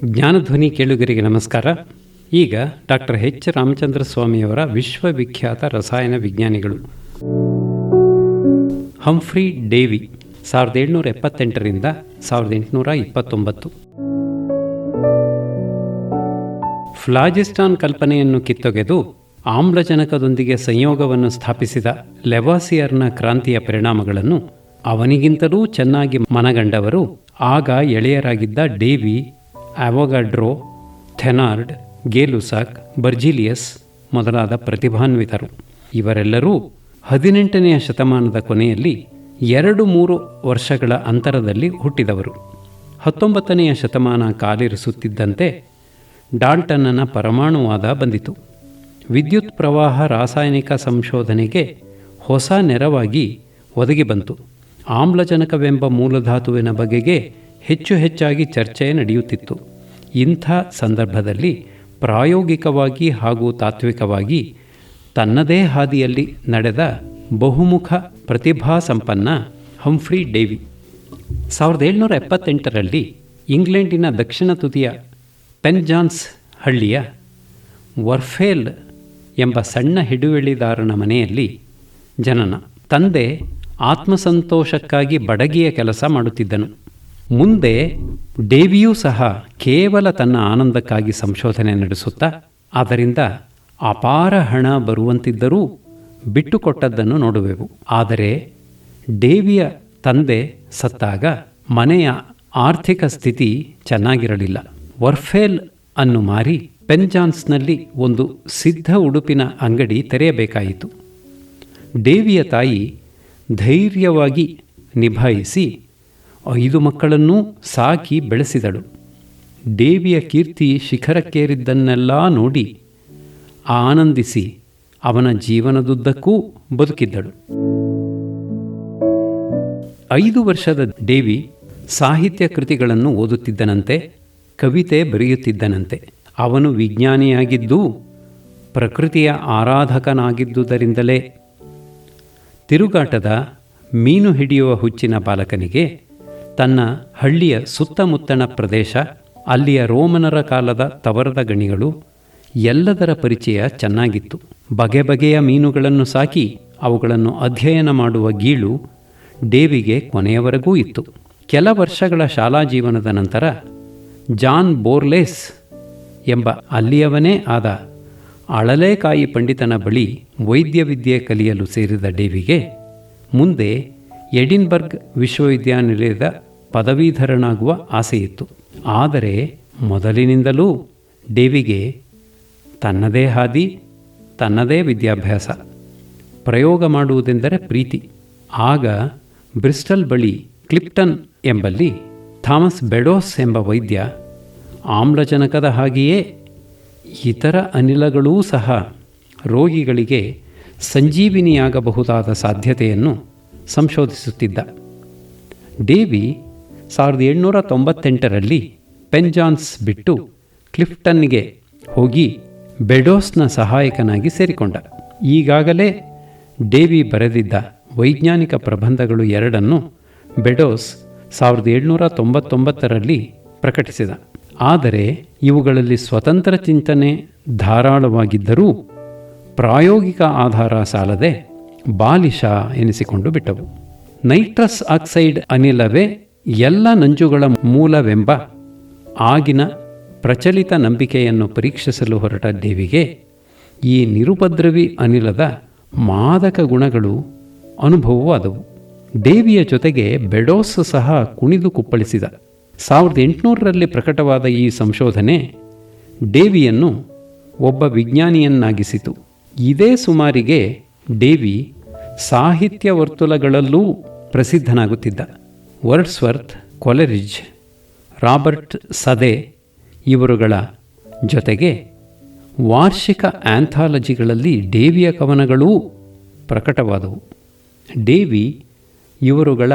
ಜ್ಞಾನಧ್ವನಿ ಕೇಳುಗರಿಗೆ ನಮಸ್ಕಾರ. ಈಗ ಡಾಕ್ಟರ್ ಎಚ್ ರಾಮಚಂದ್ರ ಸ್ವಾಮಿಯವರ ವಿಶ್ವವಿಖ್ಯಾತ ರಸಾಯನ ವಿಜ್ಞಾನಿಗಳು ಹಂಫ್ರಿ ಡೇವಿ 1778ರಿಂದ 1829. ಫ್ಲಾಜಿಸ್ಟಾನ್ ಕಲ್ಪನೆಯನ್ನು ಕಿತ್ತೊಗೆದು ಆಮ್ಲಜನಕದೊಂದಿಗೆ ಸಂಯೋಗವನ್ನು ಸ್ಥಾಪಿಸಿದ ಲೆವಾಸಿಯರ್ನ ಕ್ರಾಂತಿಯ ಪರಿಣಾಮಗಳನ್ನು ಅವನಿಗಿಂತಲೂ ಚೆನ್ನಾಗಿ ಮನಗಂಡವರು ಆಗ ಎಳೆಯರಾಗಿದ್ದ ಡೇವಿ, ಅವೊಗಾಡ್ರೋ, ಥೆನಾರ್ಡ್, ಗೇ-ಲುಸಾಕ್, ಬರ್ಜಿಲಿಯಸ್ ಮೊದಲಾದ ಪ್ರತಿಭಾನ್ವಿತರು. ಇವರೆಲ್ಲರೂ 18ನೇ ಶತಮಾನದ ಕೊನೆಯಲ್ಲಿ 2-3 ವರ್ಷಗಳ ಅಂತರದಲ್ಲಿ ಹುಟ್ಟಿದವರು. 19ನೇ ಶತಮಾನ ಕಾಲಿರಿಸುತ್ತಿದ್ದಂತೆ ಡಾಲ್ಟನ್ನನ ಪರಮಾಣುವಾದ ಬಂದಿತು. ವಿದ್ಯುತ್ ಪ್ರವಾಹ ರಾಸಾಯನಿಕ ಸಂಶೋಧನೆಗೆ ಹೊಸ ನೆರವಾಗಿ ಒದಗಿ ಬಂತು. ಆಮ್ಲಜನಕವೆಂಬ ಮೂಲಧಾತುವಿನ ಬಗೆಗೆ ಹೆಚ್ಚು ಹೆಚ್ಚಾಗಿ ಚರ್ಚೆ ನಡೆಯುತ್ತಿತ್ತು. ಇಂಥ ಸಂದರ್ಭದಲ್ಲಿ ಪ್ರಾಯೋಗಿಕವಾಗಿ ಹಾಗೂ ತಾತ್ವಿಕವಾಗಿ ತನ್ನದೇ ಹಾದಿಯಲ್ಲಿ ನಡೆದ ಬಹುಮುಖ ಪ್ರತಿಭಾಸಂಪನ್ನ ಹಂಫ್ರಿ ಡೇವಿ 1778ರಲ್ಲಿ ಇಂಗ್ಲೆಂಡಿನ ದಕ್ಷಿಣ ತುದಿಯ ಪೆನ್ಜಾನ್ಸ್ ಹಳ್ಳಿಯ ವರ್ಫೇಲ್ ಎಂಬ ಸಣ್ಣ ಹಿಡುವಳಿದಾರನ ಮನೆಯಲ್ಲಿ ಜನನ. ತಂದೆ ಆತ್ಮಸಂತೋಷಕ್ಕಾಗಿ ಬಡಗಿಯ ಕೆಲಸ ಮಾಡುತ್ತಿದ್ದನು. ಮುಂದೆ ಡೇವಿಯೂ ಸಹ ಕೇವಲ ತನ್ನ ಆನಂದಕ್ಕಾಗಿ ಸಂಶೋಧನೆ ನಡೆಸುತ್ತಾ ಅದರಿಂದ ಅಪಾರ ಹಣ ಬರುವಂತಿದ್ದರೂ ಬಿಟ್ಟುಕೊಟ್ಟದ್ದನ್ನು ನೋಡುವೆವು. ಆದರೆ ಡೇವಿಯ ತಂದೆ ಸತ್ತಾಗ ಮನೆಯ ಆರ್ಥಿಕ ಸ್ಥಿತಿ ಚೆನ್ನಾಗಿರಲಿಲ್ಲ. ವರ್ಫೇಲ್ ಅನ್ನು ಮಾರಿ ಪೆನ್ಜಾನ್ಸ್ನಲ್ಲಿ ಒಂದು ಸಿದ್ಧ ಉಡುಪಿನ ಅಂಗಡಿ ತೆರೆಯಬೇಕಾಯಿತು. ಡೇವಿಯ ತಾಯಿ ಧೈರ್ಯವಾಗಿ ನಿಭಾಯಿಸಿ 5 ಮಕ್ಕಳನ್ನೂ ಸಾಕಿ ಬೆಳೆಸಿದಳು. ಡೇವಿಯ ಕೀರ್ತಿ ಶಿಖರಕ್ಕೇರಿದ್ದನ್ನೆಲ್ಲ ನೋಡಿ ಆನಂದಿಸಿ ಅವನ ಜೀವನದುದ್ದಕ್ಕೂ ಬದುಕಿದ್ದಳು. 5 ವರ್ಷದ ಡೇವಿ ಸಾಹಿತ್ಯ ಕೃತಿಗಳನ್ನು ಓದುತ್ತಿದ್ದನಂತೆ, ಕವಿತೆ ಬರೆಯುತ್ತಿದ್ದನಂತೆ. ಅವನು ವಿಜ್ಞಾನಿಯಾಗಿದ್ದೂ ಪ್ರಕೃತಿಯ ಆರಾಧಕನಾಗಿದ್ದುದರಿಂದಲೇ. ತಿರುಗಾಟದ ಮೀನು ಹಿಡಿಯುವ ಹುಚ್ಚಿನ ಬಾಲಕನಿಗೆ ತನ್ನ ಹಳ್ಳಿಯ ಸುತ್ತಮುತ್ತಣ ಪ್ರದೇಶ, ಅಲ್ಲಿಯ ರೋಮನರ ಕಾಲದ ತವರದ ಗಣಿಗಳು ಎಲ್ಲದರ ಪರಿಚಯ ಚೆನ್ನಾಗಿತ್ತು. ಬಗೆ ಬಗೆಯ ಮೀನುಗಳನ್ನು ಸಾಕಿ ಅವುಗಳನ್ನು ಅಧ್ಯಯನ ಮಾಡುವ ಗೀಳು ಡೇವಿಗೆ ಕೊನೆಯವರೆಗೂ ಇತ್ತು. ಕೆಲ ವರ್ಷಗಳ ಶಾಲಾ ಜೀವನದ ನಂತರ ಜಾನ್ ಬೋರ್ಲೇಸ್ ಎಂಬ ಅಲ್ಲಿಯವನೇ ಆದ ಅಳಲೇಕಾಯಿ ಪಂಡಿತನ ಬಳಿ ವೈದ್ಯವಿದ್ಯೆ ಕಲಿಯಲು ಸೇರಿದ ಡೇವಿಗೆ ಮುಂದೆ ಎಡಿನ್ಬರ್ಗ್ ವಿಶ್ವವಿದ್ಯಾನಿಲಯದ ಪದವೀಧರನಾಗುವ ಆಸೆಯಿತ್ತು. ಆದರೆ ಮೊದಲಿನಿಂದಲೂ ಡೇವಿಗೆ ತನ್ನದೇ ಹಾದಿ, ತನ್ನದೇ ವಿದ್ಯಾಭ್ಯಾಸ, ಪ್ರಯೋಗ ಮಾಡುವುದೆಂದರೆ ಪ್ರೀತಿ. ಆಗ ಬ್ರಿಸ್ಟಲ್ ಬಳಿ ಕ್ಲಿಪ್ಟನ್ ಎಂಬಲ್ಲಿ ಥಾಮಸ್ ಬೆಡೋಸ್ ಎಂಬ ವೈದ್ಯ ಆಮ್ಲಜನಕದ ಹಾಗೆಯೇ ಇತರ ಅನಿಲಗಳೂ ಸಹ ರೋಗಿಗಳಿಗೆ ಸಂಜೀವಿನಿಯಾಗಬಹುದಾದ ಸಾಧ್ಯತೆಯನ್ನು ಸಂಶೋಧಿಸುತ್ತಿದ್ದ. ಡೇವಿ 1798ರಲ್ಲಿ ಪೆನ್ಜಾನ್ಸ್ ಬಿಟ್ಟು ಕ್ಲಿಫ್ಟನ್ಗೆ ಹೋಗಿ ಬೆಡೋಸ್ನ ಸಹಾಯಕನಾಗಿ ಸೇರಿಕೊಂಡ. ಈಗಾಗಲೇ ಡೇವಿ ಬರೆದಿದ್ದ ವೈಜ್ಞಾನಿಕ ಪ್ರಬಂಧಗಳು 2 ಬೆಡೋಸ್ 1799ರಲ್ಲಿ ಪ್ರಕಟಿಸಿದ. ಆದರೆ ಇವುಗಳಲ್ಲಿ ಸ್ವತಂತ್ರ ಚಿಂತನೆ ಧಾರಾಳವಾಗಿದ್ದರೂ ಪ್ರಾಯೋಗಿಕ ಆಧಾರ ಸಾಲದೆ ಬಾಲಿಶ ಎನಿಸಿಕೊಂಡು ಬಿಟ್ಟವು. ನೈಟ್ರಸ್ ಆಕ್ಸೈಡ್ ಅನಿಲವೇ ಎಲ್ಲ ನಂಜುಗಳ ಮೂಲವೆಂಬ ಆಗಿನ ಪ್ರಚಲಿತ ನಂಬಿಕೆಯನ್ನು ಪರೀಕ್ಷಿಸಲು ಹೊರಟ ಡೇವಿಗೆ ಈ ನಿರುಪದ್ರವಿ ಅನಿಲದ ಮಾದಕ ಗುಣಗಳು ಅನುಭವವಾದವು. ಡೇವಿಯ ಜೊತೆಗೆ ಬೆಡೋಸ್ ಸಹ ಕುಣಿದು ಕುಪ್ಪಳಿಸಿದ. 1800ರಲ್ಲಿ ಪ್ರಕಟವಾದ ಈ ಸಂಶೋಧನೆ ಡೇವಿಯನ್ನು ಒಬ್ಬ ವಿಜ್ಞಾನಿಯನ್ನಾಗಿಸಿತು. ಇದೇ ಸುಮಾರಿಗೆ ಡೇವಿ ಸಾಹಿತ್ಯ ವರ್ತುಲಗಳಲ್ಲೂ ಪ್ರಸಿದ್ಧನಾಗುತ್ತಿದ್ದ. ವರ್ಡ್ಸ್ವರ್ತ್, ಕೊಲೆರಿಜ್, ರಾಬರ್ಟ್ ಸದೆ ಇವರುಗಳ ಜೊತೆಗೆ ವಾರ್ಷಿಕ ಆಂಥಾಲಜಿಗಳಲ್ಲಿ ಡೇವಿಯ ಕವನಗಳೂ ಪ್ರಕಟವಾದವು. ಡೇವಿ ಇವರುಗಳ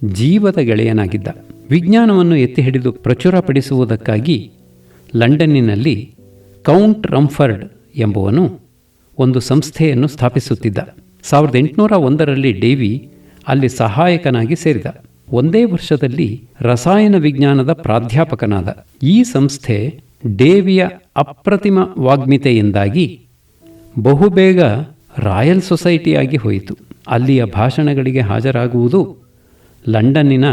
ಜೀವದ ಗೆಳೆಯನಾಗಿದ್ದ. ವಿಜ್ಞಾನವನ್ನು ಎತ್ತಿ ಹಿಡಿದು ಪ್ರಚುರಪಡಿಸುವುದಕ್ಕಾಗಿ ಲಂಡನ್ನಿನಲ್ಲಿ ಕೌಂಟ್ ರಮ್ಫರ್ಡ್ ಎಂಬುವನು ಒಂದು ಸಂಸ್ಥೆಯನ್ನು ಸ್ಥಾಪಿಸುತ್ತಿದ್ದ. 1801ರಲ್ಲಿ ಡೇವಿ ಅಲ್ಲಿ ಸಹಾಯಕನಾಗಿ ಸೇರಿದ. ಒಂದೇ ವರ್ಷದಲ್ಲಿ ರಸಾಯನ ವಿಜ್ಞಾನದ ಪ್ರಾಧ್ಯಾಪಕನಾದ. ಈ ಸಂಸ್ಥೆ ಡೇವಿಯ ಅಪ್ರತಿಮ ವಾಗ್ಮಿತೆಯಿಂದಾಗಿ ಬಹುಬೇಗ ರಾಯಲ್ ಸೊಸೈಟಿಯಾಗಿ ಹೋಯಿತು. ಅಲ್ಲಿಯ ಭಾಷಣಗಳಿಗೆ ಹಾಜರಾಗುವುದು ಲಂಡನ್ನಿನ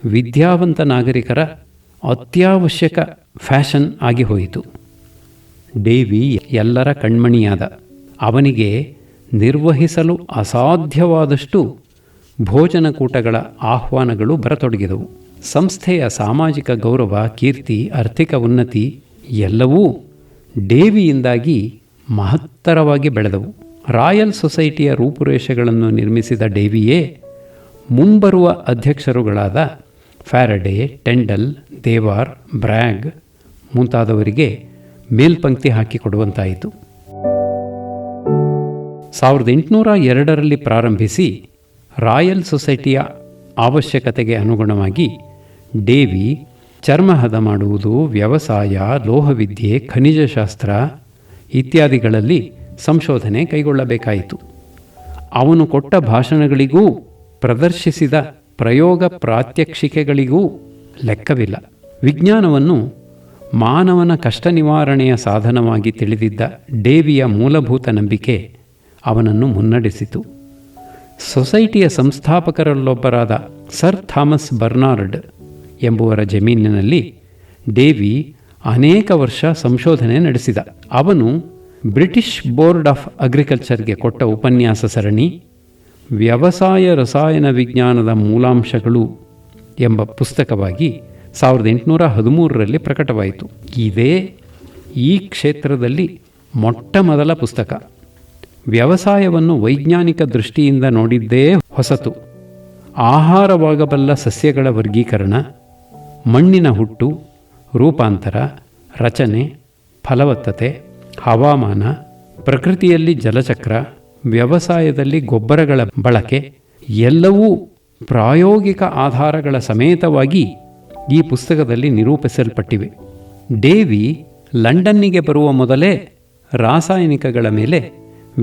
ವಿದ್ಯಾವಂತ ನಾಗರಿಕರ ಅತ್ಯವಶ್ಯಕ ಫ್ಯಾಷನ್ ಆಗಿ ಹೋಯಿತು. ಡೇವಿ ಎಲ್ಲರ ಕಣ್ಮಣಿಯಾದ. ಅವನಿಗೆ ನಿರ್ವಹಿಸಲು ಅಸಾಧ್ಯವಾದಷ್ಟು ಭೋಜನಕೂಟಗಳ ಆಹ್ವಾನಗಳು ಬರತೊಡಗಿದವು. ಸಂಸ್ಥೆಯ ಸಾಮಾಜಿಕ ಗೌರವ, ಕೀರ್ತಿ, ಆರ್ಥಿಕ ಉನ್ನತಿ ಎಲ್ಲವೂ ಡೇವಿಯಿಂದಾಗಿ ಮಹತ್ತರವಾಗಿ ಬೆಳೆದವು. ರಾಯಲ್ ಸೊಸೈಟಿಯ ರೂಪುರೇಷೆಗಳನ್ನು ನಿರ್ಮಿಸಿದ ಡೇವಿಯೇ ಮುಂಬರುವ ಅಧ್ಯಕ್ಷರುಗಳಾದ ಫ್ಯಾರಡೆ, ಟೆಂಡಲ್, ದೇವಾರ್, ಬ್ರ್ಯಾಗ್ ಮುಂತಾದವರಿಗೆ ಮೇಲ್ಪಂಕ್ತಿ ಹಾಕಿಕೊಡುವಂತಾಯಿತು. 1802ರಲ್ಲಿ ಪ್ರಾರಂಭಿಸಿ ರಾಯಲ್ ಸೊಸೈಟಿಯ ಅವಶ್ಯಕತೆಗೆ ಅನುಗುಣವಾಗಿ ಡೇವಿ ಚರ್ಮ ಹದ ಮಾಡುವುದು, ವ್ಯವಸಾಯ, ಲೋಹವಿದ್ಯೆ, ಖನಿಜಶಾಸ್ತ್ರ ಇತ್ಯಾದಿಗಳಲ್ಲಿ ಸಂಶೋಧನೆ ಕೈಗೊಳ್ಳಬೇಕಾಯಿತು. ಅವನು ಕೊಟ್ಟ ಭಾಷಣಗಳಿಗೂ ಪ್ರದರ್ಶಿಸಿದ ಪ್ರಯೋಗ ಪ್ರಾತ್ಯಕ್ಷಿಕೆಗಳಿಗೂ ಲೆಕ್ಕವಿಲ್ಲ. ವಿಜ್ಞಾನವನ್ನು ಮಾನವನ ಕಷ್ಟ ನಿವಾರಣೆಯ ಸಾಧನವಾಗಿ ತಿಳಿದಿದ್ದ ಡೇವಿಯ ಮೂಲಭೂತ ನಂಬಿಕೆ ಅವನನ್ನು ಮುನ್ನಡೆಸಿತು. ಸೊಸೈಟಿಯ ಸಂಸ್ಥಾಪಕರಲ್ಲೊಬ್ಬರಾದ ಸರ್ ಥಾಮಸ್ ಬರ್ನಾರ್ಡ್ ಎಂಬುವರ ಜಮೀನಿನಲ್ಲಿ ಡೇವಿ ಅನೇಕ ವರ್ಷ ಸಂಶೋಧನೆ ನಡೆಸಿದ. ಅವನು ಬ್ರಿಟಿಷ್ ಬೋರ್ಡ್ ಆಫ್ ಅಗ್ರಿಕಲ್ಚರ್ಗೆ ಕೊಟ್ಟ ಉಪನ್ಯಾಸ ಸರಣಿ ವ್ಯವಸಾಯ ರಸಾಯನ ವಿಜ್ಞಾನದ ಮೂಲಾಂಶಗಳು ಎಂಬ ಪುಸ್ತಕವಾಗಿ 1813ರಲ್ಲಿ ಪ್ರಕಟವಾಯಿತು. ಇದೇ ಈ ಕ್ಷೇತ್ರದಲ್ಲಿ ಮೊಟ್ಟ ಮೊದಲ ಪುಸ್ತಕ. ವ್ಯವಸಾಯವನ್ನು ವೈಜ್ಞಾನಿಕ ದೃಷ್ಟಿಯಿಂದ ನೋಡಿದ್ದೇ ಹೊಸತು. ಆಹಾರವಾಗಬಲ್ಲ ಸಸ್ಯಗಳ ವರ್ಗೀಕರಣ, ಮಣ್ಣಿನ ಹುಟ್ಟು, ರೂಪಾಂತರ, ರಚನೆ, ಫಲವತ್ತತೆ, ಹವಾಮಾನ, ಪ್ರಕೃತಿಯಲ್ಲಿ ಜಲಚಕ್ರ, ವ್ಯವಸಾಯದಲ್ಲಿ ಗೊಬ್ಬರಗಳ ಬಳಕೆ ಎಲ್ಲವೂ ಪ್ರಾಯೋಗಿಕ ಆಧಾರಗಳ ಸಮೇತವಾಗಿ ಈ ಪುಸ್ತಕದಲ್ಲಿ ನಿರೂಪಿಸಲ್ಪಟ್ಟಿವೆ. ಡೇವಿ ಲಂಡನ್ನಿಗೆ ಬರುವ ಮೊದಲೇ ರಾಸಾಯನಿಕಗಳ ಮೇಲೆ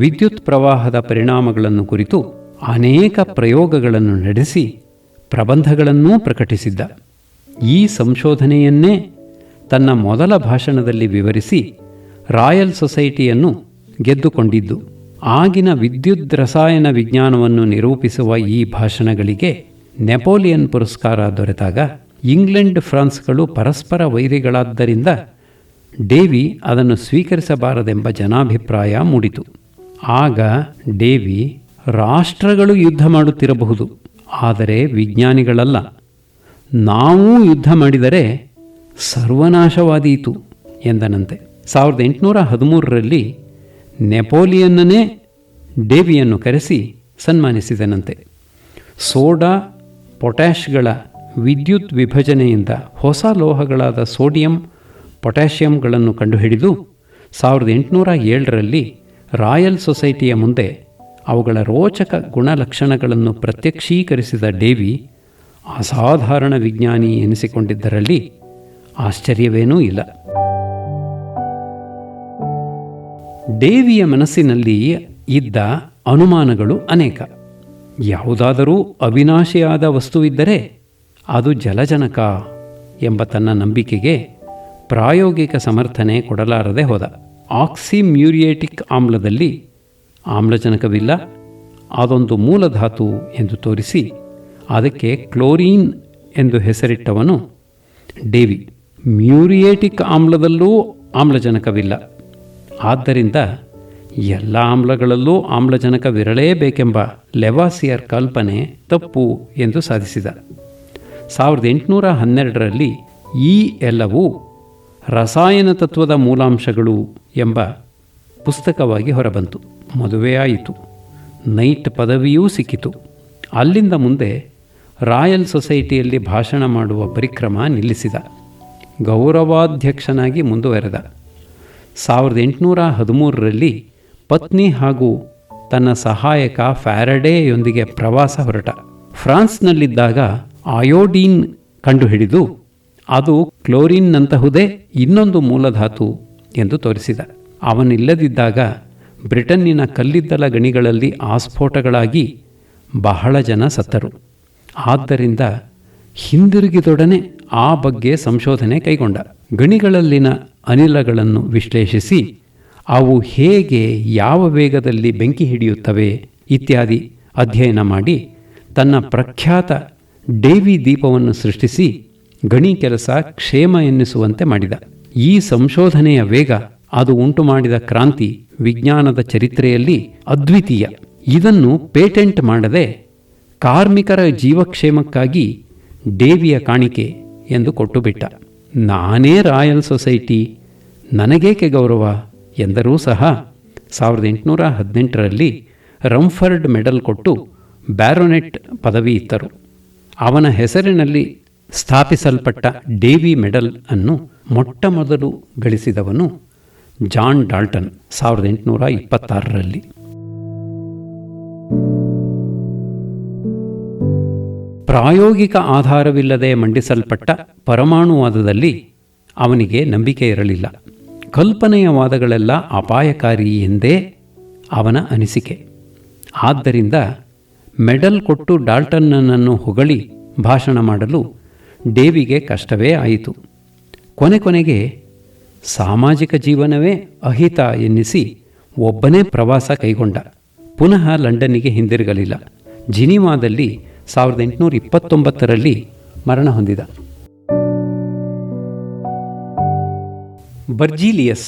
ವಿದ್ಯುತ್ ಪ್ರವಾಹದ ಪರಿಣಾಮಗಳನ್ನು ಕುರಿತು ಅನೇಕ ಪ್ರಯೋಗಗಳನ್ನು ನಡೆಸಿ ಪ್ರಬಂಧಗಳನ್ನೂ ಪ್ರಕಟಿಸಿದ್ದ. ಈ ಸಂಶೋಧನೆಯನ್ನೇ ತನ್ನ ಮೊದಲ ಭಾಷಣದಲ್ಲಿ ವಿವರಿಸಿ ರಾಯಲ್ ಸೊಸೈಟಿಯನ್ನು ಗೆದ್ದುಕೊಂಡಿದ್ದು. ಆಗಿನ ವಿದ್ಯುತ್ ರಸಾಯನ ವಿಜ್ಞಾನವನ್ನು ನಿರೂಪಿಸುವ ಈ ಭಾಷಣಗಳಿಗೆ ನೆಪೋಲಿಯನ್ ಪುರಸ್ಕಾರ ದೊರೆತಾಗ ಇಂಗ್ಲೆಂಡ್, ಫ್ರಾನ್ಸ್ಗಳು ಪರಸ್ಪರ ವೈರಿಗಳಾದ್ದರಿಂದ ಡೇವಿ ಅದನ್ನು ಸ್ವೀಕರಿಸಬಾರದೆಂಬ ಜನಾಭಿಪ್ರಾಯ ಮೂಡಿತು. ಆಗ ಡೇವಿ, ರಾಷ್ಟ್ರಗಳು ಯುದ್ಧ ಮಾಡುತ್ತಿರಬಹುದು, ಆದರೆ ವಿಜ್ಞಾನಿಗಳಲ್ಲ. ನಾವೂ ಯುದ್ಧ ಮಾಡಿದರೆ ಸರ್ವನಾಶವಾದೀತು ಎಂದನಂತೆ. 1813ರಲ್ಲಿ ನೆಪೋಲಿಯನ್ನನೇ ಡೇವಿಯನ್ನು ಕರೆಸಿ ಸನ್ಮಾನಿಸಿದನಂತೆ. ಸೋಡಾ, ಪೊಟ್ಯಾಷ್ಗಳ ವಿದ್ಯುತ್ ವಿಭಜನೆಯಿಂದ ಹೊಸ ಲೋಹಗಳಾದ ಸೋಡಿಯಂ, ಪೊಟ್ಯಾಷಿಯಂಗಳನ್ನು ಕಂಡುಹಿಡಿದು 1807ರಲ್ಲಿ ರಾಯಲ್ ಸೊಸೈಟಿಯ ಮುಂದೆ ಅವುಗಳ ರೋಚಕ ಗುಣಲಕ್ಷಣಗಳನ್ನು ಪ್ರತ್ಯಕ್ಷೀಕರಿಸಿದ ಡೇವಿ ಅಸಾಧಾರಣ ವಿಜ್ಞಾನಿ ಎನಿಸಿಕೊಂಡಿದ್ದರಲ್ಲಿ ಆಶ್ಚರ್ಯವೇನೂ ಇಲ್ಲ. ಡೇವಿಯ ಮನಸ್ಸಿನಲ್ಲಿ ಇದ್ದ ಅನುಮಾನಗಳು ಅನೇಕ. ಯಾವುದಾದರೂ ಅವಿನಾಶಿಯಾದ ವಸ್ತುವಿದ್ದರೆ ಅದು ಜಲಜನಕ ಎಂಬ ತನ್ನ ನಂಬಿಕೆಗೆ ಪ್ರಾಯೋಗಿಕ ಸಮರ್ಥನೆ ಕೊಡಲಾರದೆ ಹೋದ. ಆಕ್ಸಿಮ್ಯೂರಿಯೇಟಿಕ್ ಆಮ್ಲದಲ್ಲಿ ಆಮ್ಲಜನಕವಿಲ್ಲ, ಅದೊಂದು ಮೂಲಧಾತು ಎಂದು ತೋರಿಸಿ ಅದಕ್ಕೆ ಕ್ಲೋರಿನ್ ಎಂದು ಹೆಸರಿಟ್ಟವನು ಡೇವಿ. ಮ್ಯೂರಿಯೇಟಿಕ್ ಆಮ್ಲದಲ್ಲೂ ಆಮ್ಲಜನಕವಿಲ್ಲ, ಆದ್ದರಿಂದ ಎಲ್ಲ ಆಮ್ಲಗಳಲ್ಲೂ ಆಮ್ಲಜನಕವಿರಲೇಬೇಕೆಂಬ ಲೆವಾಸಿಯರ್ ಕಲ್ಪನೆ ತಪ್ಪು ಎಂದು ಸಾಧಿಸಿದ. 1812ರಲ್ಲಿ ಈ ಎಲ್ಲವೂ ರಸಾಯನ ತತ್ವದ ಮೂಲಾಂಶಗಳು ಎಂಬ ಪುಸ್ತಕವಾಗಿ ಹೊರಬಂತು. ಮದುವೆಯಾಯಿತು, ನೈಟ್ ಪದವಿಯೂ ಸಿಕ್ಕಿತು. ಅಲ್ಲಿಂದ ಮುಂದೆ ರಾಯಲ್ ಸೊಸೈಟಿಯಲ್ಲಿ ಭಾಷಣ ಮಾಡುವ ಪರಿಕ್ರಮ ನಿಲ್ಲಿಸಿದ. ಗೌರವಾಧ್ಯಕ್ಷನಾಗಿ ಮುಂದುವರೆದ. 1813ರಲ್ಲಿ ಪತ್ನಿ ಹಾಗೂ ತನ್ನ ಸಹಾಯಕ ಫ್ಯಾರಡೆಯೊಂದಿಗೆ ಪ್ರವಾಸ ಹೊರಟ. ಫ್ರಾನ್ಸ್ನಲ್ಲಿದ್ದಾಗ ಅಯೋಡೀನ್ ಕಂಡುಹಿಡಿದು ಅದು ಕ್ಲೋರಿನ್ನಂತಹುದೇ ಇನ್ನೊಂದು ಮೂಲಧಾತು ಎಂದು ತೋರಿಸಿದ. ಅವನಿಲ್ಲದಿದ್ದಾಗ ಬ್ರಿಟನ್ನಿನ ಕಲ್ಲಿದ್ದಲ ಗಣಿಗಳಲ್ಲಿ ಆಸ್ಫೋಟಗಳಾಗಿ ಬಹಳ ಜನ ಸತ್ತರು. ಆದ್ದರಿಂದ ಹಿಂದಿರುಗಿದೊಡನೆ ಆ ಬಗ್ಗೆ ಸಂಶೋಧನೆ ಕೈಗೊಂಡ. ಗಣಿಗಳಲ್ಲಿನ ಅನಿಲಗಳನ್ನು ವಿಶ್ಲೇಷಿಸಿ ಅವು ಹೇಗೆ ಯಾವ ವೇಗದಲ್ಲಿ ಬೆಂಕಿ ಹಿಡಿಯುತ್ತವೆ ಇತ್ಯಾದಿ ಅಧ್ಯಯನ ಮಾಡಿ ತನ್ನ ಪ್ರಖ್ಯಾತ ಡೇವಿ ದೀಪವನ್ನು ಸೃಷ್ಟಿಸಿ ಗಣಿ ಕೆಲಸ ಕ್ಷೇಮ ಎನ್ನಿಸುವಂತೆ ಮಾಡಿದ. ಈ ಸಂಶೋಧನೆಯ ವೇಗ, ಅದು ಉಂಟು ಮಾಡಿದ ಕ್ರಾಂತಿ ವಿಜ್ಞಾನದ ಚರಿತ್ರೆಯಲ್ಲಿ ಅದ್ವಿತೀಯ. ಇದನ್ನು ಪೇಟೆಂಟ್ ಮಾಡದೆ ಕಾರ್ಮಿಕರ ಜೀವಕ್ಷೇಮಕ್ಕಾಗಿ ಡೇವಿಯ ಕಾಣಿಕೆ ಎಂದು ಕೊಟ್ಟುಬಿಟ್ಟ. ನಾನೇ ರಾಯಲ್ ಸೊಸೈಟಿ, ನನಗೇಕೆ ಗೌರವ ಎಂದರೂ ಸಹ 1818ರಲ್ಲಿ ರಂಫರ್ಡ್ ಮೆಡಲ್ ಕೊಟ್ಟು ಬ್ಯಾರೋನೆಟ್ ಪದವಿ ಇತ್ತರು. ಅವನ ಹೆಸರಿನಲ್ಲಿ ಸ್ಥಾಪಿಸಲ್ಪಟ್ಟ ಡೇವಿ ಮೆಡಲ್ ಅನ್ನು ಮೊಟ್ಟ ಮೊದಲು ಗಳಿಸಿದವನು ಜಾನ್ ಡಾಲ್ಟನ್ 1826ರಲ್ಲಿ. ಪ್ರಾಯೋಗಿಕ ಆಧಾರವಿಲ್ಲದೆ ಮಂಡಿಸಲ್ಪಟ್ಟ ಪರಮಾಣುವಾದದಲ್ಲಿ ಅವನಿಗೆ ನಂಬಿಕೆ ಇರಲಿಲ್ಲ. ಕಲ್ಪನೆಯ ವಾದಗಳೆಲ್ಲ ಅಪಾಯಕಾರಿ ಎಂದೇ ಅವನ ಅನಿಸಿಕೆ. ಆದ್ದರಿಂದ ಮೆಡಲ್ ಕೊಟ್ಟು ಡಾಲ್ಟನ್ನನ್ನು ಹೊಗಳಿ ಭಾಷಣ ಮಾಡಲು ಡೇವಿಗೆ ಕಷ್ಟವೇ ಆಯಿತು. ಕೊನೆಗೆ ಸಾಮಾಜಿಕ ಜೀವನವೇ ಅಹಿತ ಎನ್ನಿಸಿ ಒಬ್ಬನೇ ಪ್ರವಾಸ ಕೈಗೊಂಡ. ಪುನಃ ಲಂಡನ್ನಿಗೆ ಹಿಂದಿರುಗಲಿಲ್ಲ. ಜಿನಿವಾದಲ್ಲಿ 1829ರಲ್ಲಿ ಮರಣ ಹೊಂದಿದ. ಬರ್ಜಿಲಿಯಸ್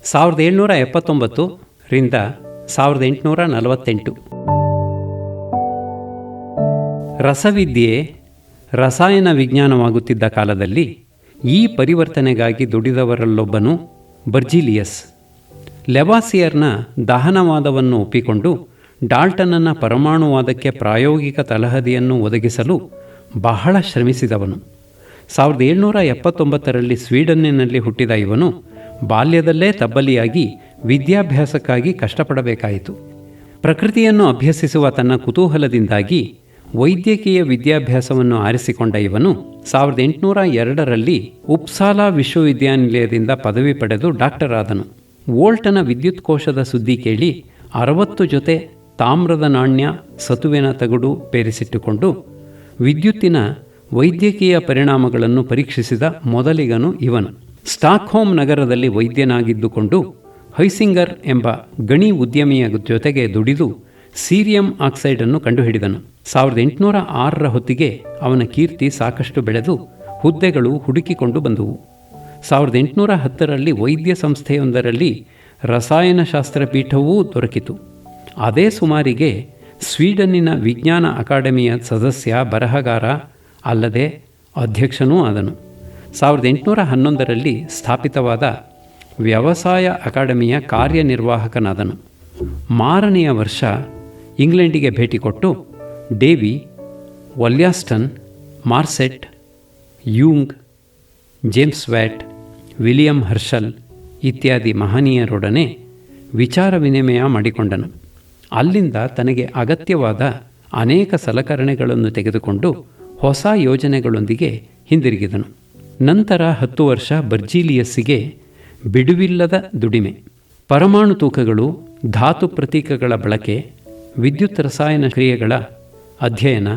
1779ರಿಂದ 1848. ರಸವಿದ್ಯೆ ರಸಾಯನ ವಿಜ್ಞಾನವಾಗುತ್ತಿದ್ದ ಕಾಲದಲ್ಲಿ ಈ ಪರಿವರ್ತನೆಗಾಗಿ ದುಡಿದವರಲ್ಲೊಬ್ಬನು ಬರ್ಜಿಲಿಯಸ್. ಲೆವಾಸಿಯರ್ನ ದಹನವಾದವನ್ನು ಒಪ್ಪಿಕೊಂಡು ಡಾಲ್ಟನ್ನ ಪರಮಾಣುವಾದಕ್ಕೆ ಪ್ರಾಯೋಗಿಕ ತಳಹದಿಯನ್ನು ಒದಗಿಸಲು ಬಹಳ ಶ್ರಮಿಸಿದವನು. 1779ರಲ್ಲಿ ಸ್ವೀಡನ್ನಿನಲ್ಲಿ ಹುಟ್ಟಿದ ಇವನು ಬಾಲ್ಯದಲ್ಲೇ ತಬ್ಬಲಿಯಾಗಿ ವಿದ್ಯಾಭ್ಯಾಸಕ್ಕಾಗಿ ಕಷ್ಟಪಡಬೇಕಾಯಿತು. ಪ್ರಕೃತಿಯನ್ನು ಅಭ್ಯಸಿಸುವ ತನ್ನ ಕುತೂಹಲದಿಂದಾಗಿ ವೈದ್ಯಕೀಯ ವಿದ್ಯಾಭ್ಯಾಸವನ್ನು ಆರಿಸಿಕೊಂಡ ಇವನು 1802ರಲ್ಲಿ ಉಪ್ಸಾಲಾ ವಿಶ್ವವಿದ್ಯಾನಿಲಯದಿಂದ ಪದವಿ ಪಡೆದು ಡಾಕ್ಟರ್ ಆದನು. ವೋಲ್ಟನ ವಿದ್ಯುತ್ ಕೋಶದ ಸುದ್ದಿ ಕೇಳಿ 60 ಜೊತೆ ತಾಮ್ರದ ನಾಣ್ಯ, ಸತುವಿನ ತಗಡು ಪೇರಿಸಿಟ್ಟುಕೊಂಡು ವಿದ್ಯುತ್ತಿನ ವೈದ್ಯಕೀಯ ಪರಿಣಾಮಗಳನ್ನು ಪರೀಕ್ಷಿಸಿದ ಮೊದಲಿಗನು ಇವನು. ಸ್ಟಾಕ್ಹೋಮ್ ನಗರದಲ್ಲಿ ವೈದ್ಯನಾಗಿದ್ದುಕೊಂಡು ಹೈಸಿಂಗರ್ ಎಂಬ ಗಣಿ ಉದ್ಯಮಿಯ ಜೊತೆಗೆ ದುಡಿದು ಸೀರಿಯಂ ಆಕ್ಸೈಡನ್ನು ಕಂಡುಹಿಡಿದನು. 1806ರ ಹೊತ್ತಿಗೆ ಅವನ ಕೀರ್ತಿ ಸಾಕಷ್ಟು ಬೆಳೆದು ಹುದ್ದೆಗಳು ಹುಡುಕಿಕೊಂಡು ಬಂದುವು. 1810ರಲ್ಲಿ ವೈದ್ಯ ಸಂಸ್ಥೆಯೊಂದರಲ್ಲಿ ರಸಾಯನಶಾಸ್ತ್ರ ಪೀಠವೂ ದೊರಕಿತು. ಅದೇ ಸುಮಾರಿಗೆ ಸ್ವೀಡನ್ನಿನ ವಿಜ್ಞಾನ ಅಕಾಡೆಮಿಯ ಸದಸ್ಯ, ಬರಹಗಾರ, ಅಲ್ಲದೆ ಅಧ್ಯಕ್ಷನೂ ಆದನು. 1811ರಲ್ಲಿ ಸ್ಥಾಪಿತವಾದ ವ್ಯವಸಾಯ ಅಕಾಡೆಮಿಯ ಕಾರ್ಯನಿರ್ವಾಹಕನಾದನು. ಮಾರನೆಯ ವರ್ಷ ಇಂಗ್ಲೆಂಡಿಗೆ ಭೇಟಿ ಕೊಟ್ಟು Davy Wollaston, Marcet, Young, James Watt, William Herschel ಇತ್ಯಾದಿ ಮಹನೀಯರೊಡನೆ ವಿಚಾರ ವಿನಿಮಯ ಮಾಡಿಕೊಂಡನು. ಅಲ್ಲಿಂದ ತನಗೆ ಅಗತ್ಯವಾದ ಅನೇಕ ಸಲಕರಣೆಗಳನ್ನು ತೆಗೆದುಕೊಂಡು ಹೊಸ ಯೋಜನೆಗಳೊಂದಿಗೆ ಹಿಂದಿರುಗಿದನು. ನಂತರ 10 ವರ್ಷ ಬರ್ಜಿಲಿಯಸ್ಸಿಗೆ ಬಿಡುವಿಲ್ಲದ ದುಡಿಮೆ. ಪರಮಾಣು ತೂಕಗಳು, ಧಾತು ಪ್ರತೀಕಗಳ ಬಳಕೆ, ವಿದ್ಯುತ್ ರಸಾಯನ ಕ್ರಿಯೆಗಳ ಅಧ್ಯಯನ,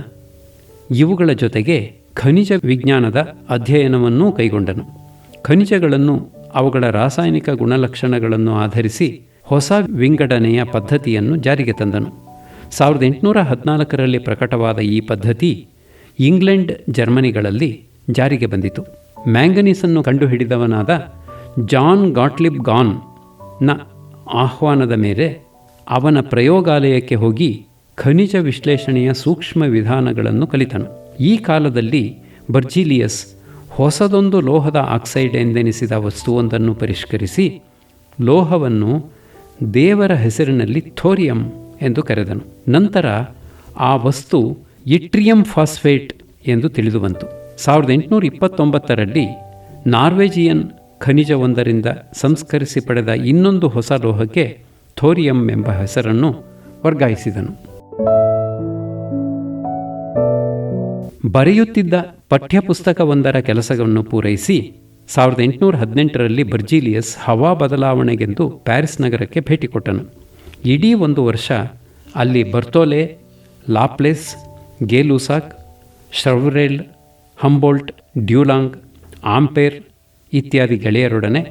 ಇವುಗಳ ಜೊತೆಗೆ ಖನಿಜ ವಿಜ್ಞಾನದ ಅಧ್ಯಯನವನ್ನೂ ಕೈಗೊಂಡನು. ಖನಿಜಗಳನ್ನು ಅವುಗಳ ರಾಸಾಯನಿಕ ಗುಣಲಕ್ಷಣಗಳನ್ನು ಆಧರಿಸಿ ಹೊಸ ವಿಂಗಡಣೆಯ ಪದ್ಧತಿಯನ್ನು ಜಾರಿಗೆ ತಂದನು. 1814ರಲ್ಲಿ ಪ್ರಕಟವಾದ ಈ ಪದ್ಧತಿ ಇಂಗ್ಲೆಂಡ್, ಜರ್ಮನಿಗಳಲ್ಲಿ ಜಾರಿಗೆ ಬಂದಿತು. ಮ್ಯಾಂಗನೀಸನ್ನು ಕಂಡುಹಿಡಿದವನಾದ ಜಾನ್ ಗಾಟ್ಲಿಬ್ ಗಾನ್ನ ಆಹ್ವಾನದ ಮೇಲೆ ಅವನ ಪ್ರಯೋಗಾಲಯಕ್ಕೆ ಹೋಗಿ ಖನಿಜ ವಿಶ್ಲೇಷಣೆಯ ಸೂಕ್ಷ್ಮ ವಿಧಾನಗಳನ್ನು ಕಲಿತನು. ಈ ಕಾಲದಲ್ಲಿ ಬರ್ಜಿಲಿಯಸ್ ಹೊಸದೊಂದು ಲೋಹದ ಆಕ್ಸೈಡ್ ಎಂದೆನಿಸಿದ ವಸ್ತುವೊಂದನ್ನು ಪರಿಷ್ಕರಿಸಿ ಲೋಹವನ್ನು ದೇವರ ಹೆಸರಿನಲ್ಲಿ ಥೋರಿಯಂ ಎಂದು ಕರೆದನು. ನಂತರ ಆ ವಸ್ತು ಇಟ್ರಿಯಂ ಫಾಸ್ಫೇಟ್ ಎಂದು ತಿಳಿದುಬಂತು. 1829ರಲ್ಲಿ ನಾರ್ವೇಜಿಯನ್ ಖನಿಜವೊಂದರಿಂದ ಸಂಸ್ಕರಿಸಿ ಪಡೆದ ಇನ್ನೊಂದು ಹೊಸ ಲೋಹಕ್ಕೆ ಥೋರಿಯಂ ಎಂಬ ಹೆಸರನ್ನು ವರ್ಗಾಯಿಸಿದನು. ಬರೆಯುತ್ತಿದ್ದ ಪಠ್ಯಪುಸ್ತಕವೊಂದರ ಕೆಲಸವನ್ನು ಪೂರೈಸಿ 1818ರಲ್ಲಿ ಬರ್ಜಿಲಿಯಸ್ ಹವಾ ಬದಲಾವಣೆಗೆಂದು ಪ್ಯಾರಿಸ್ ನಗರಕ್ಕೆ ಭೇಟಿ ಕೊಟ್ಟನು. ಇಡೀ 1 ವರ್ಷ ಅಲ್ಲಿ ಬರ್ತೋಲೆ, ಲಾಪ್ಲೇಸ್, ಗೇ ಲೂಸಾಕ್, ಶ್ರವ್ರೆಲ್, ಹಂಬೋಲ್ಟ್, ಡ್ಯೂಲಾಂಗ್, ಆಂಪೇರ್ ಇತ್ಯಾದಿ ಗೆಳೆಯರೊಡನೆ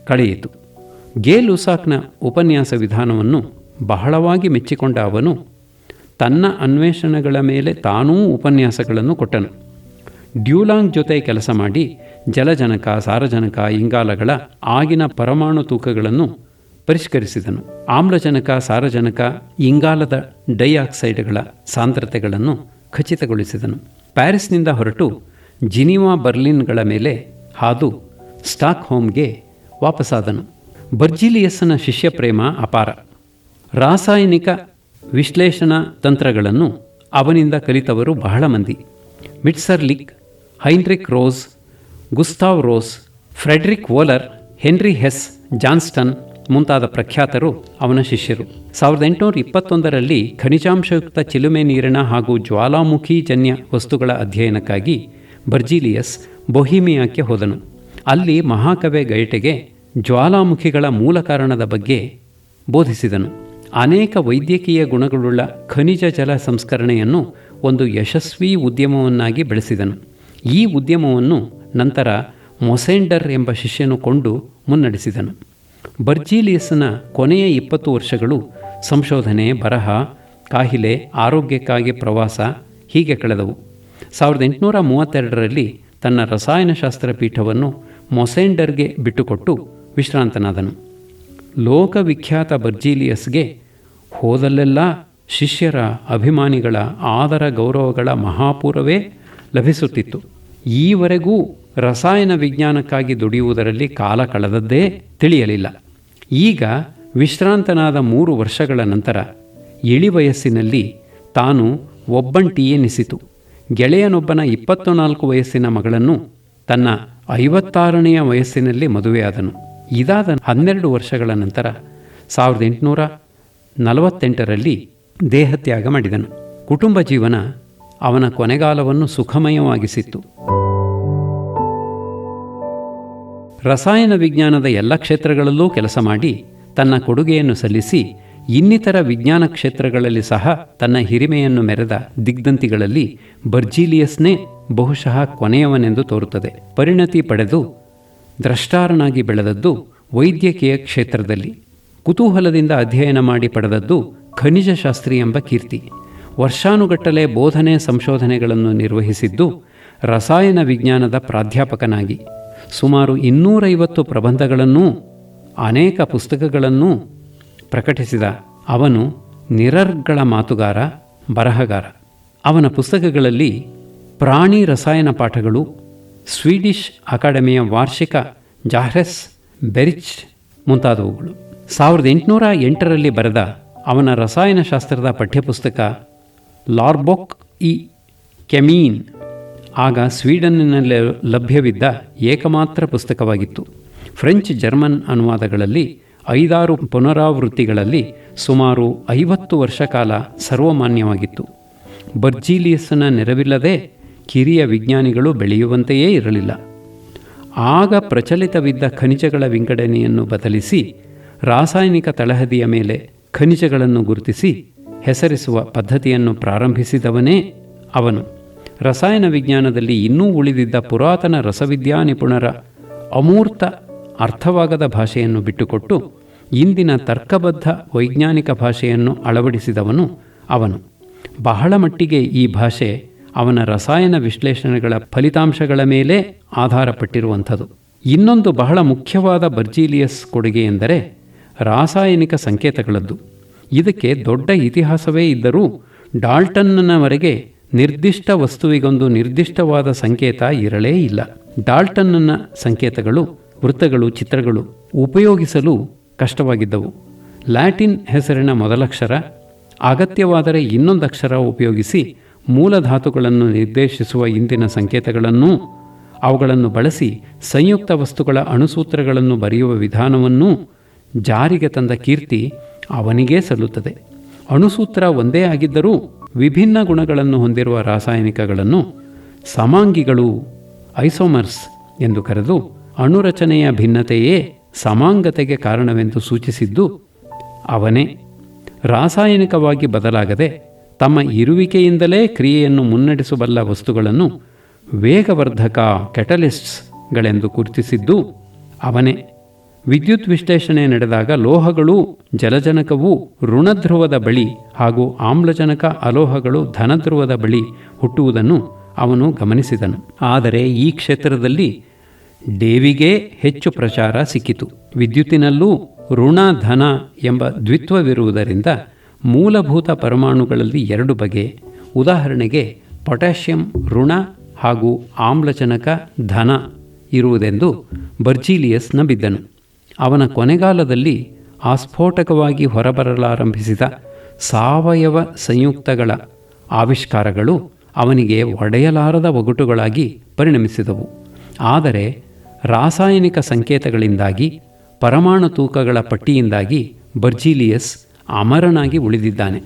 ಕಳೆಯಿತು. ಗೇ ಲುಸಾಕ್ನ ಉಪನ್ಯಾಸ ವಿಧಾನವನ್ನು ಬಹಳವಾಗಿ ಮೆಚ್ಚಿಕೊಂಡ ಅವನು ತನ್ನ ಅನ್ವೇಷಣೆಗಳ ಮೇಲೆ ತಾನೂ ಉಪನ್ಯಾಸಗಳನ್ನು ಕೊಟ್ಟನು. ಡ್ಯೂಲಾಂಗ್ ಜೊತೆ ಕೆಲಸ ಮಾಡಿ ಜಲಜನಕ, ಸಾರಜನಕ, ಇಂಗಾಲಗಳ ಆಗಿನ ಪರಮಾಣು ತೂಕಗಳನ್ನು ಪರಿಷ್ಕರಿಸಿದನು. ಆಮ್ಲಜನಕ, ಸಾರಜನಕ, ಇಂಗಾಲದ ಡೈಆಕ್ಸೈಡ್ಗಳ ಸಾಂದ್ರತೆಗಳನ್ನು ಖಚಿತಗೊಳಿಸಿದನು. ಪ್ಯಾರಿಸ್ನಿಂದ ಹೊರಟು ಜಿನಿವಾ, ಬರ್ಲಿನ್ಗಳ ಮೇಲೆ ಹಾದು ಸ್ಟಾಕ್ಹೋಮ್ಗೆ ವಾಪಸ್ಸಾದನು. ಬರ್ಜಿಲಿಯಸ್ಸನ ಶಿಷ್ಯ ಪ್ರೇಮ ಅಪಾರ. ರಾಸಾಯನಿಕ ವಿಶ್ಲೇಷಣಾ ತಂತ್ರಗಳನ್ನು ಅವನಿಂದ ಕಲಿತವರು ಬಹಳ ಮಂದಿ. ಮಿಟ್ಸರ್ಲಿಕ್, ಹೈನ್ರಿಕ್ rose, Gustave rose, Friedrich ವೋಲರ್, henry ಹೆಸ್, ಜಾನ್ಸ್ಟನ್ ಮುಂತಾದ ಪ್ರಖ್ಯಾತರು ಅವನ ಶಿಷ್ಯರು. 1821ರಲ್ಲಿ ಖನಿಜಾಂಶಯುಕ್ತ ಚಿಲುಮೆ ನೀರಿನ ಹಾಗೂ ಜ್ವಾಲಾಮುಖೀಜನ್ಯ ವಸ್ತುಗಳ ಅಧ್ಯಯನಕ್ಕಾಗಿ ಬರ್ಜಿಲಿಯಸ್ ಬೊಹಿಮಿಯಾಕ್ಕೆ ಹೋದನು. ಅಲ್ಲಿ ಮಹಾಕವಿ ಗಯಟೆಗೆ ಜ್ವಾಲಾಮುಖಿಗಳ ಮೂಲ ಕಾರಣದ ಬಗ್ಗೆ ಬೋಧಿಸಿದನು. ಅನೇಕ ವೈದ್ಯಕೀಯ ಗುಣಗಳುಳ್ಳ ಖನಿಜ ಜಲ ಸಂಸ್ಕರಣೆಯನ್ನು ಒಂದು ಯಶಸ್ವಿ ಉದ್ಯಮವನ್ನಾಗಿ ಬೆಳೆಸಿದನು. ಈ ಉದ್ಯಮವನ್ನು ನಂತರ ಮೊಸೆಂಡರ್ ಎಂಬ ಶಿಷ್ಯನು ಕೊಂಡು ಮುನ್ನಡೆಸಿದನು. ಬರ್ಜಿಲಿಯಸ್ನ ಕೊನೆಯ 20 ವರ್ಷಗಳು ಸಂಶೋಧನೆ, ಬರಹ, ಕಾಹಿಲೆ, ಆರೋಗ್ಯಕ್ಕಾಗಿ ಪ್ರವಾಸ ಹೀಗೆ ಕಳೆದವು. 1832ರಲ್ಲಿ ತನ್ನ ರಸಾಯನಶಾಸ್ತ್ರ ಪೀಠವನ್ನು ಮೊಸೆಂಡರ್ಗೆ ಬಿಟ್ಟುಕೊಟ್ಟು ವಿಶ್ರಾಂತನಾದನು. ಲೋಕವಿಖ್ಯಾತ ಬರ್ಜಿಲಿಯಸ್ಗೆ ಹೋದಲ್ಲೆಲ್ಲ ಶಿಷ್ಯರ, ಅಭಿಮಾನಿಗಳ ಆದರ ಗೌರವಗಳ ಮಹಾಪೂರವೇ ಲಭಿಸುತ್ತಿತ್ತು. ಈವರೆಗೂ ರಸಾಯನ ವಿಜ್ಞಾನಕ್ಕಾಗಿ ದುಡಿಯುವುದರಲ್ಲಿ ಕಾಲ ಕಳೆದದ್ದೇ ತಿಳಿಯಲಿಲ್ಲ. ಈಗ ವಿಶ್ರಾಂತನಾದ 3 ವರ್ಷಗಳ ನಂತರ ಇಳಿವಯಸ್ಸಿನಲ್ಲಿ ತಾನು ಒಬ್ಬಂಟಿಯೆನಿಸಿತು. ಗೆಳೆಯನೊಬ್ಬನ 24 ವಯಸ್ಸಿನ ಮಗಳನ್ನು ತನ್ನ 56ನೆಯ ವಯಸ್ಸಿನಲ್ಲಿ ಮದುವೆಯಾದನು. ಇದಾದ 12 ವರ್ಷಗಳ ನಂತರ 1848ರಲ್ಲಿ ದೇಹತ್ಯಾಗ ಮಾಡಿದನು. ಕುಟುಂಬ ಜೀವನ ಅವನ ಕೊನೆಗಾಲವನ್ನು ಸುಖಮಯವಾಗಿಸಿತ್ತು. ರಸಾಯನ ವಿಜ್ಞಾನದ ಎಲ್ಲ ಕ್ಷೇತ್ರಗಳಲ್ಲೂ ಕೆಲಸ ಮಾಡಿ ತನ್ನ ಕೊಡುಗೆಯನ್ನು ಸಲ್ಲಿಸಿ ಇನ್ನಿತರ ವಿಜ್ಞಾನ ಕ್ಷೇತ್ರಗಳಲ್ಲಿ ಸಹ ತನ್ನ ಹಿರಿಮೆಯನ್ನು ಮೆರೆದ ದಿಗ್ಧಂತಿಗಳಲ್ಲಿ ಬರ್ಜಿಲಿಯಸ್ನೇ ಬಹುಶಃ ಕೊನೆಯವನೆಂದು ತೋರುತ್ತದೆ. ಪರಿಣತಿ ಪಡೆದು ದ್ರಷ್ಟಾರನಾಗಿ ಬೆಳೆದದ್ದು ವೈದ್ಯಕೀಯ ಕ್ಷೇತ್ರದಲ್ಲಿ. ಕುತೂಹಲದಿಂದ ಅಧ್ಯಯನ ಮಾಡಿ ಪಡೆದದ್ದು ಖನಿಜಶಾಸ್ತ್ರಿ ಎಂಬ ಕೀರ್ತಿ. ವರ್ಷಾನುಗಟ್ಟಲೆ ಬೋಧನೆ ಸಂಶೋಧನೆಗಳನ್ನು ನಿರ್ವಹಿಸಿದ್ದು ರಸಾಯನ ವಿಜ್ಞಾನದ ಪ್ರಾಧ್ಯಾಪಕನಾಗಿ. ಸುಮಾರು 250 ಪ್ರಬಂಧಗಳನ್ನೂ ಅನೇಕ ಪುಸ್ತಕಗಳನ್ನೂ ಪ್ರಕಟಿಸಿದ ಅವನು ನಿರರ್ಗಳ ಮಾತುಗಾರ, ಬರಹಗಾರ. ಅವನ ಪುಸ್ತಕಗಳಲ್ಲಿ ಪ್ರಾಣಿ ರಸಾಯನ ಪಾಠಗಳು, ಸ್ವೀಡಿಷ್ ಅಕಾಡೆಮಿಯ ವಾರ್ಷಿಕ ಜಾಹ್ರೆಸ್ ಬೆರಿಚ್ ಮುಂತಾದವುಗಳು. 1808ರಲ್ಲಿ ಬರೆದ ಅವನ ರಸಾಯನಶಾಸ್ತ್ರದ ಪಠ್ಯಪುಸ್ತಕ ಲಾರ್ಬೊಕ್ ಇ ಕೆಮೀನ್ ಆಗ ಸ್ವೀಡನ್ನಿನಲ್ಲಿ ಲಭ್ಯವಿದ್ದ ಏಕಮಾತ್ರ ಪುಸ್ತಕವಾಗಿತ್ತು. ಫ್ರೆಂಚ್, ಜರ್ಮನ್ ಅನುವಾದಗಳಲ್ಲಿ 5-6 ಪುನರಾವೃತ್ತಿಗಳಲ್ಲಿ ಸುಮಾರು 50 ವರ್ಷ ಕಾಲ ಸರ್ವಮಾನ್ಯವಾಗಿತ್ತು. ಬರ್ಜಿಲಿಯಸ್ನ ನೆರವಿಲ್ಲದೆ ಕಿರಿಯ ವಿಜ್ಞಾನಿಗಳು ಬೆಳೆಯುವಂತೆಯೇ ಇರಲಿಲ್ಲ. ಆಗ ಪ್ರಚಲಿತವಿದ್ದ ಖನಿಜಗಳ ವಿಂಗಡಣೆಯನ್ನು ಬದಲಿಸಿ ರಾಸಾಯನಿಕ ತಳಹದಿಯ ಮೇಲೆ ಖನಿಜಗಳನ್ನು ಗುರುತಿಸಿ ಹೆಸರಿಸುವ ಪದ್ಧತಿಯನ್ನು ಪ್ರಾರಂಭಿಸಿದವನೇ ಅವನು. ರಸಾಯನ ವಿಜ್ಞಾನದಲ್ಲಿ ಇನ್ನೂ ಉಳಿದಿದ್ದ ಪುರಾತನ ರಸವಿದ್ಯಾ ನಿಪುಣರ ಅಮೂರ್ತ ಅರ್ಥವಾಗದ ಭಾಷೆಯನ್ನು ಬಿಟ್ಟುಕೊಟ್ಟು ಇಂದಿನ ತರ್ಕಬದ್ಧ ವೈಜ್ಞಾನಿಕ ಭಾಷೆಯನ್ನು ಅಳವಡಿಸಿದವನು ಅವನು. ಬಹಳ ಮಟ್ಟಿಗೆ ಈ ಭಾಷೆ ಅವನ ರಸಾಯನ ವಿಶ್ಲೇಷಣೆಗಳ ಫಲಿತಾಂಶಗಳ ಮೇಲೆ ಆಧಾರಪಟ್ಟಿರುವಂಥದ್ದು. ಇನ್ನೊಂದು ಬಹಳ ಮುಖ್ಯವಾದ ಬರ್ಜಿಲಿಯಸ್ ಕೊಡುಗೆ ಎಂದರೆ ರಾಸಾಯನಿಕ ಸಂಕೇತಗಳದ್ದು. ಇದಕ್ಕೆ ದೊಡ್ಡ ಇತಿಹಾಸವೇ ಇದ್ದರೂ ಡಾಲ್ಟನ್ನವರೆಗೆ ನಿರ್ದಿಷ್ಟ ವಸ್ತುವಿಗೊಂದು ನಿರ್ದಿಷ್ಟವಾದ ಸಂಕೇತ ಇರಲೇ ಇಲ್ಲ. ಡಾಲ್ಟನ್ನ ಸಂಕೇತಗಳು, ವೃತ್ತಗಳು, ಚಿತ್ರಗಳು ಉಪಯೋಗಿಸಲು ಕಷ್ಟವಾಗಿದ್ದವು. ಲ್ಯಾಟಿನ್ ಹೆಸರಿನ ಮೊದಲಕ್ಷರ, ಅಗತ್ಯವಾದರೆ ಇನ್ನೊಂದಕ್ಷರ ಉಪಯೋಗಿಸಿ ಮೂಲಧಾತುಗಳನ್ನು ನಿರ್ದೇಶಿಸುವ ಇಂದಿನ ಸಂಕೇತಗಳನ್ನೂ ಅವುಗಳನ್ನು ಬಳಸಿ ಸಂಯುಕ್ತ ವಸ್ತುಗಳ ಅಣುಸೂತ್ರಗಳನ್ನು ಬರೆಯುವ ವಿಧಾನವನ್ನೂ ಜಾರಿಗೆ ತಂದ ಕೀರ್ತಿ ಅವನಿಗೇ ಸಲ್ಲುತ್ತದೆ. ಅಣುಸೂತ್ರ ಒಂದೇ ಆಗಿದ್ದರೂ ವಿಭಿನ್ನ ಗುಣಗಳನ್ನು ಹೊಂದಿರುವ ರಾಸಾಯನಿಕಗಳನ್ನು ಸಮಾಂಗಿಗಳು, ಐಸೋಮರ್ಸ್ ಎಂದು ಕರೆದು ಅಣುರಚನೆಯ ಭಿನ್ನತೆಯೇ ಸಮಾಂಗತೆಗೆ ಕಾರಣವೆಂದು ಸೂಚಿಸಿದ್ದು ಅವನೇ. ರಾಸಾಯನಿಕವಾಗಿ ಬದಲಾಗದೆ ತಮ್ಮ ಇರುವಿಕೆಯಿಂದಲೇ ಕ್ರಿಯೆಯನ್ನು ಮುನ್ನಡೆಸಬಲ್ಲ ವಸ್ತುಗಳನ್ನು ವೇಗವರ್ಧಕ ಕೆಟಲಿಸ್ಟ್ಸ್ಗಳೆಂದು ಗುರುತಿಸಿದ್ದು ಅವನೇ. ವಿದ್ಯುತ್ ವಿಶ್ಲೇಷಣೆ ನಡೆದಾಗ ಲೋಹಗಳು ಜಲಜನಕವು ಋಣಧ್ರುವದ ಬಳಿ ಹಾಗೂ ಆಮ್ಲಜನಕ ಅಲೋಹಗಳು ಧನಧ್ರುವದ ಬಳಿ ಹುಟ್ಟುವುದನ್ನು ಅವನು ಗಮನಿಸಿದನು. ಆದರೆ ಈ ಕ್ಷೇತ್ರದಲ್ಲಿ ಡೇವಿಗೆ ಹೆಚ್ಚು ಪ್ರಚಾರ ಸಿಕ್ಕಿತು. ವಿದ್ಯುತ್ತಿನಲ್ಲೂ ಋಣ ಧನ ಎಂಬ ದ್ವಿತ್ವವಿರುವುದರಿಂದ ಮೂಲಭೂತ ಪರಮಾಣುಗಳಲ್ಲಿ ಎರಡು ಬಗೆ, ಉದಾಹರಣೆಗೆ ಪೊಟ್ಯಾಷಿಯಂ ಋಣ ಹಾಗೂ ಆಮ್ಲಜನಕ ಧನ ಇರುವುದೆಂದು ಬರ್ಜೀಲಿಯಸ್ ನಂಬಿದ್ದನು. ಅವನ ಕೊನೆಗಾಲದಲ್ಲಿ ಆಸ್ಫೋಟಕವಾಗಿ ಹೊರಬರಲಾರಂಭಿಸಿದ ಸಾವಯವ ಸಂಯುಕ್ತಗಳ ಆವಿಷ್ಕಾರಗಳು ಅವನಿಗೆ ಒಡೆಯಲಾರದ ಒಗಟುಗಳಾಗಿ ಪರಿಣಮಿಸಿದವು. ಆದರೆ ರಾಸಾಯನಿಕ ಸಂಕೇತಗಳಿಂದಾಗಿ, ಪರಮಾಣು ತೂಕಗಳ ಪಟ್ಟಿಯಿಂದಾಗಿ ಬರ್ಜೀಲಿಯಸ್ ಅಮರನಾಗಿ ಉಳಿದಿದ್ದಾನೆ.